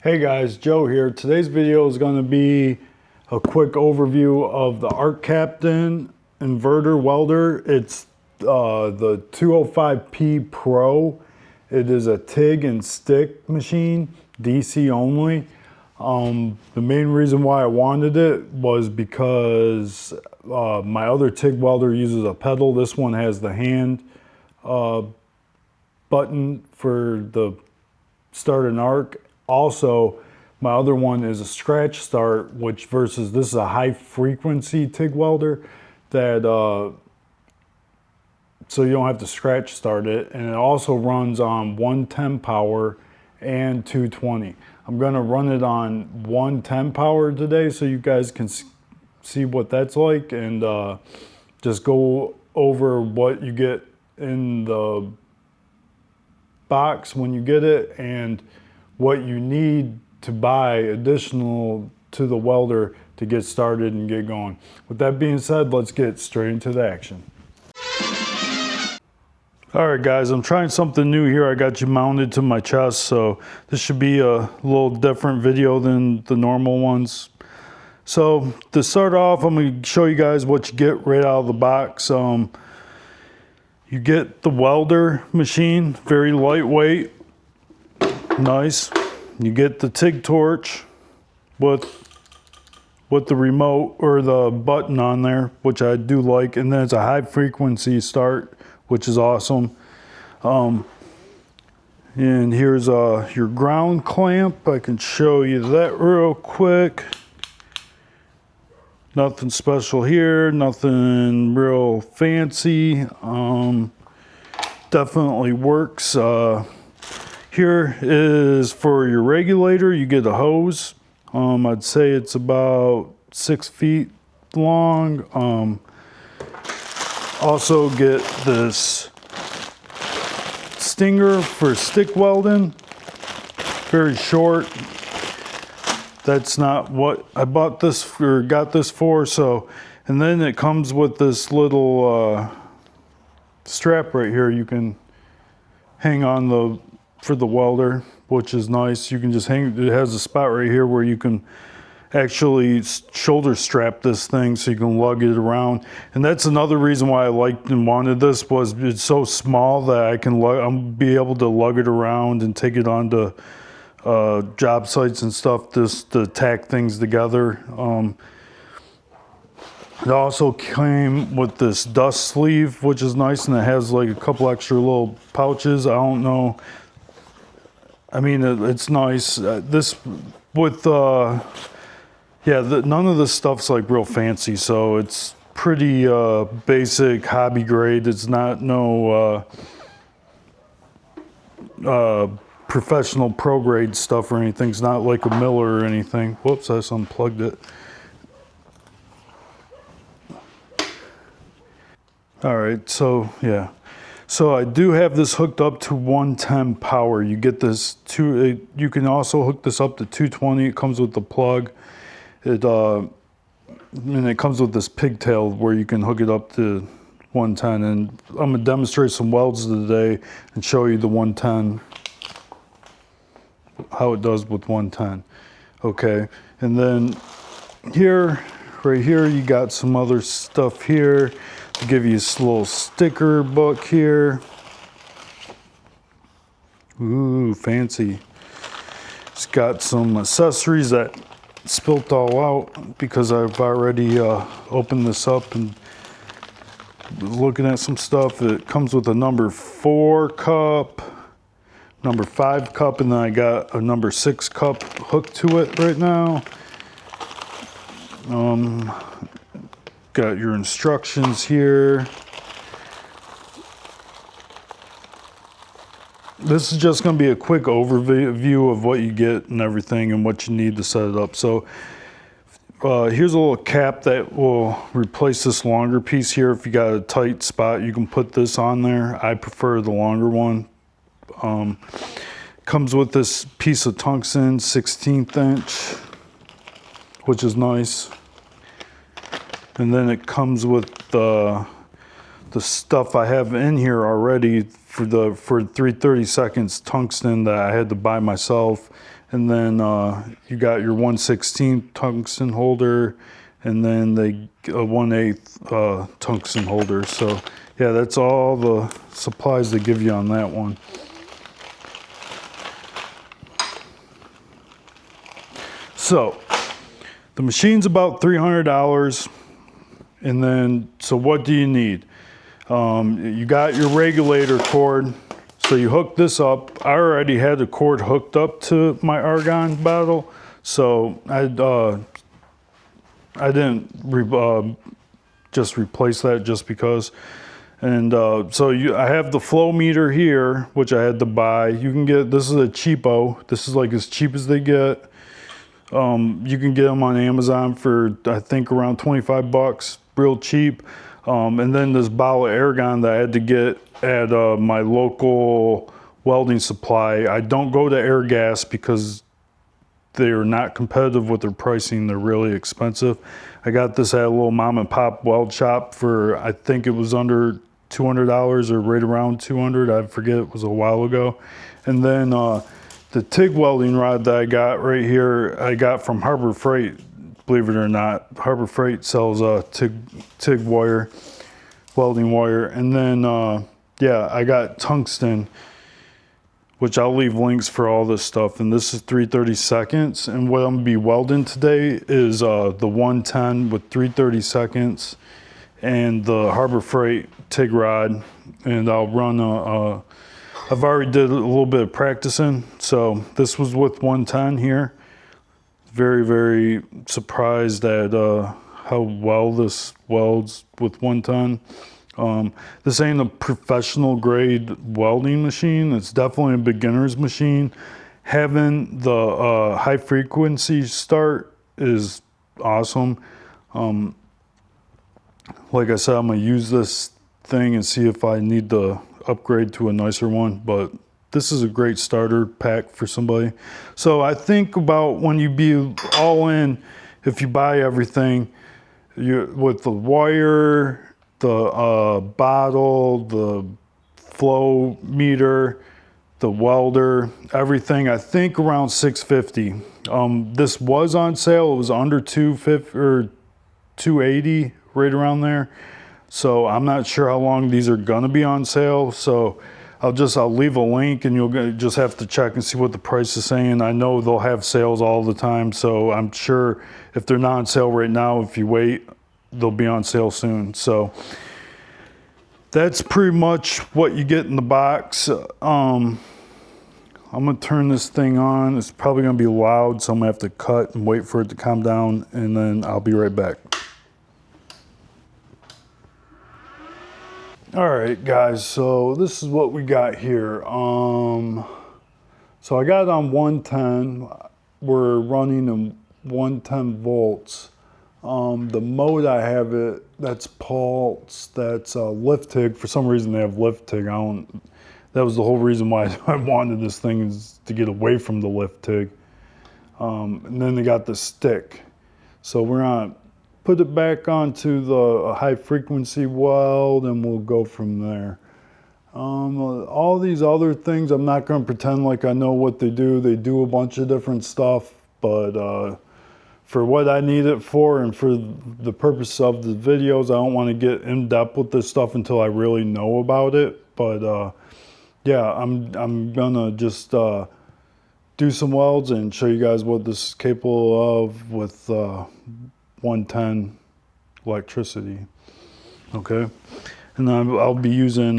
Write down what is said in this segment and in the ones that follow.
Hey guys, Joe here. Today's video is going to be a quick overview of the Arccaptin inverter welder. It's the 205P Pro. It is a TIG and stick machine, DC only. The main reason why I wanted it was because my other TIG welder uses a pedal. This one has the hand button for the start an arc. Also, my other one is a scratch start, which versus this is a high frequency TIG welder that so you don't have to scratch start it, and it also runs on 110 power and 220. I'm going to run it on 110 power today so you guys can see what that's like, and just go over what you get in the box when you get it and what you need to buy additional to the welder to get started and get going. With that being said, let's get straight into the action. Alright guys, I'm trying something new here. I got you mounted to my chest, so this should be a little different video than the normal ones. So to start off, I'm going to show you guys what you get right out of the box. You get the welder machine, very lightweight. Nice. You get the TIG torch with the remote or the button on there, which I do like, and then it's a high frequency start, which is awesome. And here's your ground clamp. I can show you that real quick. Nothing special here, nothing real fancy. Definitely works. Here is for your regulator. You get a hose. I'd say it's about 6 feet long. Also get this stinger for stick welding. Very short. That's not what I bought this or got this for. So, and then it comes with this little strap right here. You can hang on for the welder, which is nice. You can just hang, it has a spot right here where you can actually shoulder strap this thing so you can lug it around. And that's another reason why I liked and wanted this, was it's so small that I can be able to lug it around and take it onto job sites and stuff, just to tack things together. It also came with this dust sleeve, which is nice, and it has like a couple extra little pouches. I don't know, I mean, it's nice. This with yeah, none of this stuff's like real fancy, so it's pretty basic hobby grade. It's not no professional pro grade stuff or anything. It's not like a Miller or anything. Whoops, I just unplugged it. All right, so yeah. So I do have this hooked up to 110 power. You get this you can also hook this up to 220. It comes with the plug. And it comes with this pigtail where you can hook it up to 110. And I'm gonna demonstrate some welds today and show you the 110, how it does with 110. Okay, and then here, right here, you got some other stuff here. To give you this little sticker book here. Ooh, fancy. It's got some accessories that spilt all out because I've already opened this up and looking at some stuff. It comes with a number 4 cup, number 5 cup, and then I got a number 6 cup hooked to it right now. Got your instructions here. This is just going to be a quick overview of what you get and everything and what you need to set it up. So here's a little cap that will replace this longer piece here. If you got a tight spot, you can put this on there. I prefer the longer one. Comes with this piece of tungsten 1/16 inch, which is nice. And then it comes with the the stuff I have in here already for 330 seconds tungsten that I had to buy myself. And then you got your 1/16 tungsten holder, and then the 1/8 tungsten holder. So yeah, that's all the supplies they give you on that one. So the machine's about $300. And then, so what do you need? You got your regulator cord. So you hook this up. I already had the cord hooked up to my argon bottle. So I didn't just replace that just because. And so I have the flow meter here, which I had to buy. You can get, this is a cheapo. This is like as cheap as they get. You can get them on Amazon for, I think, around 25 bucks, real cheap. And then this bottle of Argon that I had to get at my local welding supply. I don't go to Airgas because they are not competitive with their pricing. They're really expensive. I got this at a little mom and pop weld shop for, I think it was under $200 or right around 200. I forget, it was a while ago. And then the TIG welding rod that I got right here, I got from Harbor Freight. Believe it or not, Harbor Freight sells TIG wire, welding wire. And then, yeah, I got tungsten, which I'll leave links for all this stuff. And this is 330 seconds. And what I'm gonna be welding today is the 110 with 330 seconds and the Harbor Freight TIG rod. And I'll run I've already did a little bit of practicing. So this was with 110 here. Very, very surprised at how well this welds with 110. This ain't a professional grade welding machine. It's definitely a beginner's machine. Having the high frequency start is awesome. Like I said, I'm gonna use this thing and see if I need to upgrade to a nicer one, but this is a great starter pack for somebody. So I think about when you be all in, if you buy everything, with the wire, the bottle, the flow meter, the welder, everything, I think around $650. This was on sale. It was under $250 or $280, right around there. So I'm not sure how long these are gonna be on sale. So I'll leave a link and you'll just have to check and see what the price is saying. I know they'll have sales all the time. So I'm sure if they're not on sale right now, if you wait, they'll be on sale soon. So that's pretty much what you get in the box. I'm gonna turn this thing on. It's probably gonna be loud, so I'm gonna have to cut and wait for it to calm down, and then I'll be right back. All right, guys, so this is what we got here. So I got it on 110. We're running in 110 volts. The mode I have it, that's pulse, that's lift TIG. For some reason they have lift TIG. That was the whole reason why I wanted this thing, is to get away from the lift TIG. And then they got the stick. So we're on, put it back onto the high frequency weld and we'll go from there. All these other things, I'm not going to pretend like I know what they do. They do a bunch of different stuff, but for what I need it for and for the purpose of the videos, I don't want to get in depth with this stuff until I really know about it. But yeah, I'm gonna just do some welds and show you guys what this is capable of with 110 electricity. Okay, and then I'll be using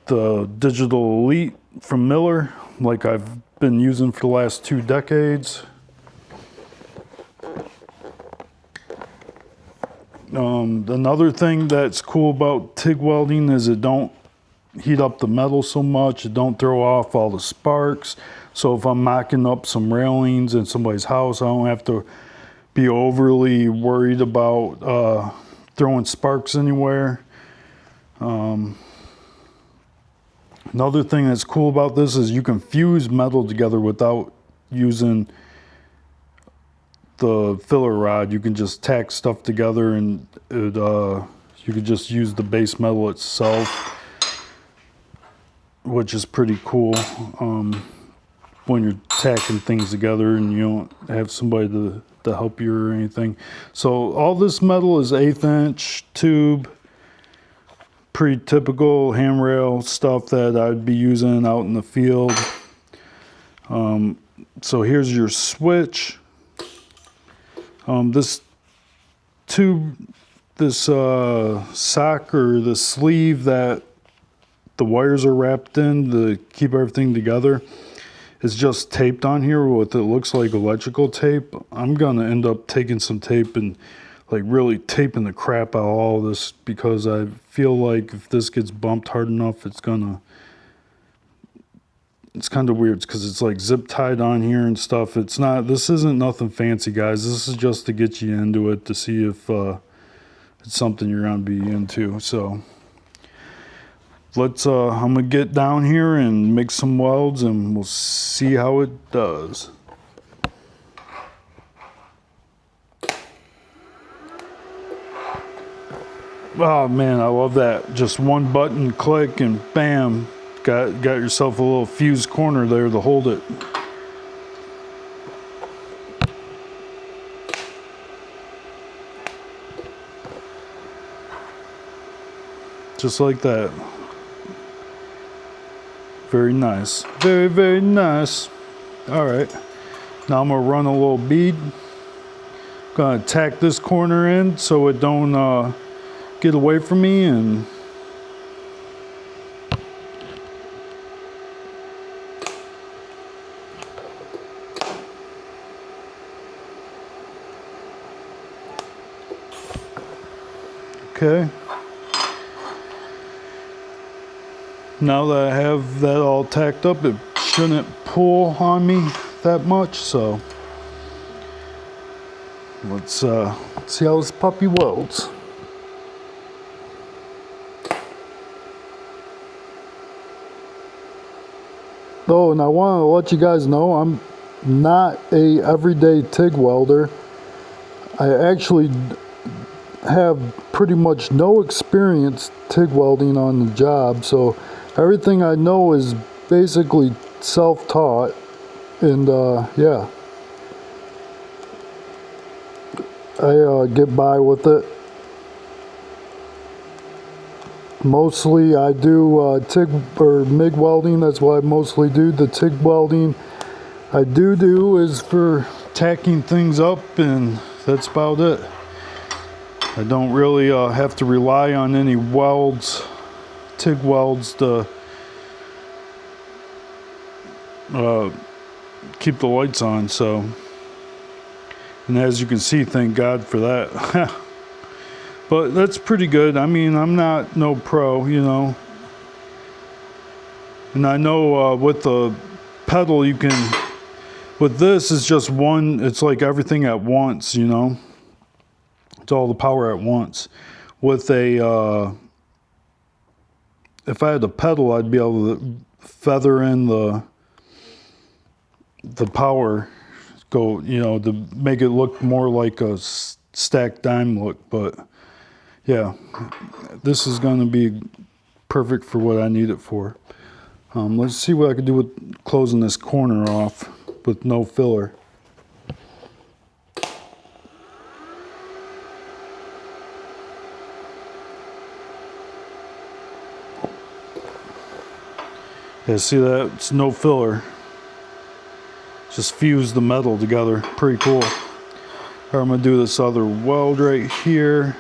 the Digital Elite from Miller, like I've been using for the last 2 decades. Another thing that's cool about TIG welding is it don't heat up the metal so much. It don't throw off all the sparks. So if I'm mocking up some railings in somebody's house, I don't have to be overly worried about throwing sparks anywhere. Another thing that's cool about this is you can fuse metal together without using the filler rod. You can just tack stuff together and it You could just use the base metal itself, which is pretty cool when you're tacking things together and you don't have somebody to help you or anything. So all this metal is 1/8 inch tube, pretty typical handrail stuff that I'd be using out in the field. So here's your switch. This tube, this sock or the sleeve that the wires are wrapped in to keep everything together is just taped on here with it looks like electrical tape. I'm gonna end up taking some tape and like really taping the crap out of all of this, because I feel like if this gets bumped hard enough, it's kind of weird because it's like zip tied on here and stuff. This isn't nothing fancy, guys. This is just to get you into it, to see if it's something you're gonna be into. So let's I'm gonna get down here and make some welds and we'll see how it does. Oh man, I love that. Just one button click and bam, got yourself a little fused corner there to hold it. Just like that. Very nice. Very, very nice. All right. Now I'm gonna run a little bead. Gonna tack this corner in so it don't get away from me, and okay. Now that I have that all tacked up, it shouldn't pull on me that much, so let's see how this puppy welds. Oh, and I want to let you guys know I'm not a everyday TIG welder. I actually have pretty much no experience TIG welding on the job, so everything I know is basically self-taught, and yeah, I get by with it. Mostly I do TIG or MIG welding. That's what I mostly do. The TIG welding I do is for tacking things up, and that's about it. I don't really have to rely on any welds, TIG welds, to keep the lights on. So, and as you can see, thank God for that. But that's pretty good. I mean, I'm not no pro, you know. And I know with the pedal you can, with this it's just one, it's like everything at once, you know. It's all the power at once. With a, if I had a pedal, I'd be able to feather in the power, go, you know, to make it look more like a stacked dime look. But yeah, this is going to be perfect for what I need it for. Let's see what I can do with closing this corner off with no filler. Yeah, see that? It's no filler. Just fuse the metal together. Pretty cool. All right, I'm going to do this other weld right here.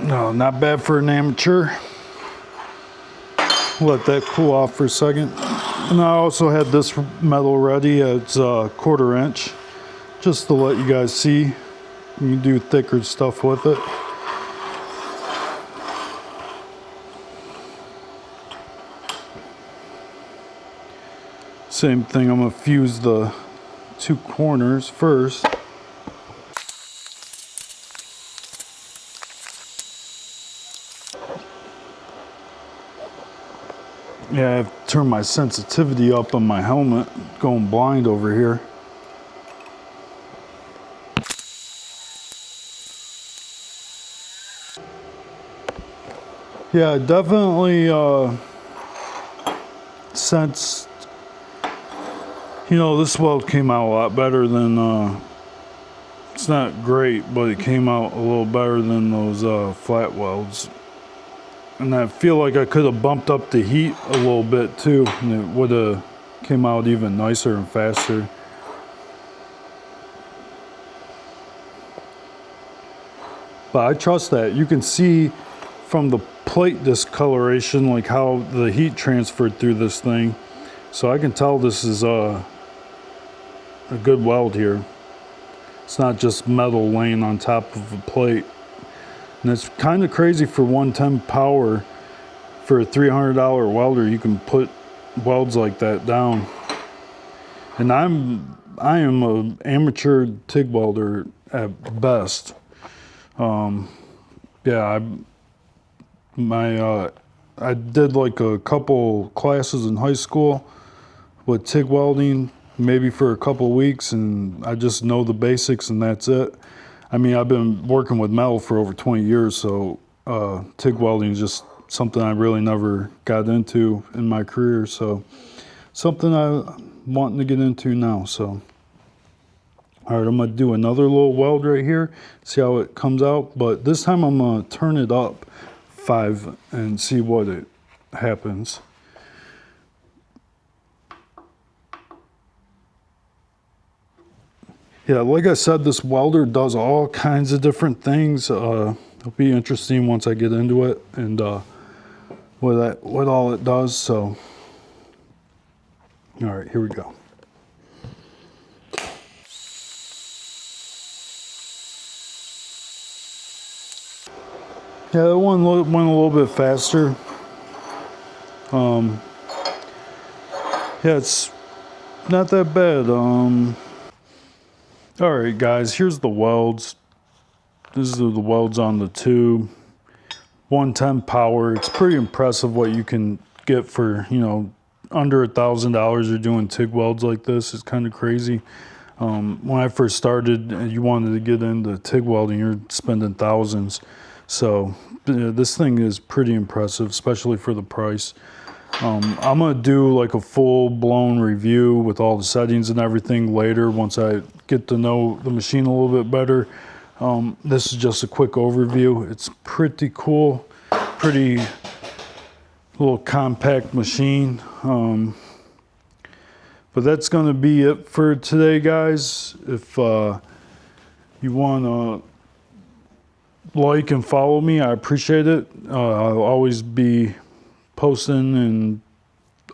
No, not bad for an amateur. Let that cool off for a second. And I also had this metal ready. It's a 1/4 inch, just to let you guys see. You can do thicker stuff with it. Same thing, I'm gonna fuse the 2 corners first. Yeah, I have to turn my sensitivity up on my helmet, going blind over here. Yeah, I definitely sensed, you know, this weld came out a lot better than, it's not great, but it came out a little better than those flat welds. And I feel like I could have bumped up the heat a little bit too, and it would have came out even nicer and faster. But I trust that. You can see from the plate discoloration, like how the heat transferred through this thing. So I can tell this is a good weld here. It's not just metal laying on top of a plate. And it's kind of crazy for 110 power. For a $300 welder, you can put welds like that down. And I am an amateur TIG welder at best. Yeah, I did like a couple classes in high school with TIG welding, maybe for a couple weeks, and I just know the basics and that's it. I mean, I've been working with metal for over 20 years, so TIG welding is just something I really never got into in my career. So something I'm wanting to get into now. So, all right, I'm gonna do another little weld right here, see how it comes out. But this time I'm gonna turn it up 5 and see what it happens. Yeah, like I said, this welder does all kinds of different things. It'll be interesting once I get into it and what all it does. So, all right, here we go. Yeah, that one went a little bit faster. Yeah, it's not that bad. All right, guys, here's the welds. These are the welds on the tube. 110 power. It's pretty impressive what you can get for, you know, under $1,000. You're doing TIG welds like this. It's kind of crazy. When I first started and you wanted to get into TIG welding, you're spending thousands. So this thing is pretty impressive, especially for the price. I'm gonna do like a full-blown review with all the settings and everything later once I get to know the machine a little bit better. This is just a quick overview. It's pretty cool, pretty little compact machine. But that's gonna be it for today, guys. If you wanna like and follow me, I appreciate it. I'll always be posting and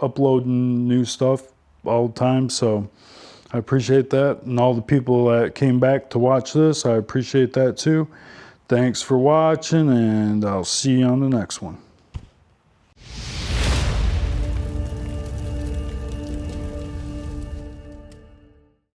uploading new stuff all the time, so I appreciate that. And all the people that came back to watch this, I appreciate that too. Thanks for watching, and I'll see you on the next one.